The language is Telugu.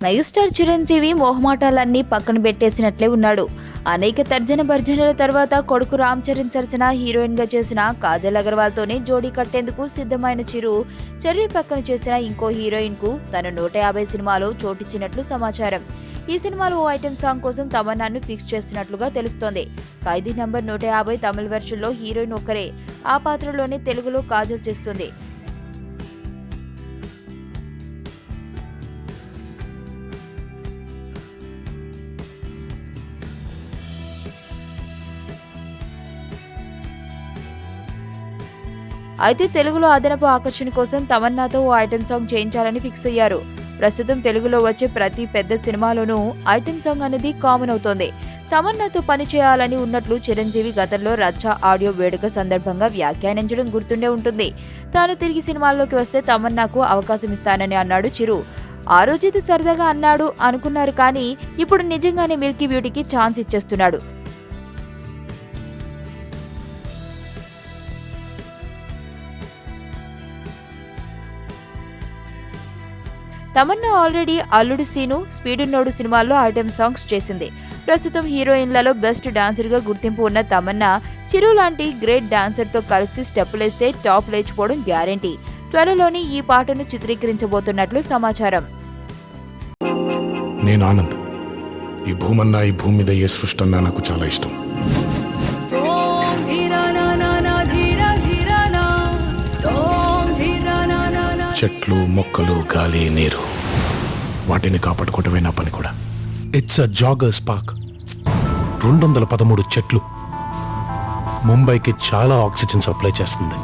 మెగాస్టార్ చిరంజీవి మొహమాటాలన్నీ పక్కన పెట్టేసినట్లే ఉన్నాడు. అనేక తర్జన భర్జనల తర్వాత కొడుకు రామ్ చరణ్ సరసన హీరోయిన్ గా చేసిన కాజల్ అగర్వాల్ తోనే జోడీ కట్టేందుకు సిద్ధమైన చిరు చెర్రీ పక్కన చేసిన ఇంకో హీరోయిన్ కు తన 150 సినిమాలో చోటిచ్చినట్లు సమాచారం. ఈ సినిమాలో ఓ ఐటెం సాంగ్ కోసం తమన్నాను ఫిక్స్ చేస్తున్నట్లుగా తెలుస్తోంది. ఖైదీ నంబర్ 150 తమిళ వెర్షన్ లో హీరోయిన్ ఒక్కరే. ఆ పాత్రలోనే తెలుగులో కాజల్ చేస్తుంది. అయితే తెలుగులో అదనపు ఆకర్షణ కోసం తమన్నాతో ఓ ఐటెం సాంగ్ చేయించాలని ఫిక్స్ అయ్యారు. ప్రస్తుతం తెలుగులో వచ్చే ప్రతి పెద్ద సినిమాలోనూ ఐటెం సాంగ్ అనేది కామన్ అవుతోంది. తమన్నాతో పని చేయాలని ఉన్నట్లు చిరంజీవి గతంలో రచ్చ ఆడియో వేడుక సందర్భంగా వ్యాఖ్యానించడం గుర్తుండే ఉంటుంది. తాను తిరిగి సినిమాల్లోకి వస్తే తమన్నాకు అవకాశం ఇస్తానని అన్నాడు చిరు. ఆ రోజైతే సరదాగా అన్నాడు అనుకున్నారు, కానీ ఇప్పుడు నిజంగానే మిల్కీ బ్యూటీకి ఛాన్స్ ఇచ్చేస్తున్నాడు. తమన్నా ఆల్రెడీ అల్లుడు సీను, స్పీడున్నోడు సినిమాల్లో ఐటెం సాంగ్స్ చేసింది. ప్రస్తుతం హీరోయిన్లలో బెస్ట్ డాన్సర్ గా గుర్తింపు ఉన్న తమన్నా చిరు లాంటి గ్రేట్ డాన్సర్ తో కలిసి స్టెప్పులేస్తే టాప్ లేచిపోవడం గ్యారెంటీ. త్వరలోనే ఈ పాటను చిత్రీకరించబోతున్నట్లు సమాచారం. నేను ఆనంద్. ఈ భూమన్నా, ఈ భూమి మీద ఏ సృష్టి అన్నా నాకు చాలా ఇష్టం. చెట్లు, మొక్కలు, గాలి, నీరు, వాటిని కాపాడుకోవటమే నా పని కూడా. It's a joggers park. 213 చెట్లు ముంబైకి చాలా ఆక్సిజన్ సప్లై చేస్తుంది.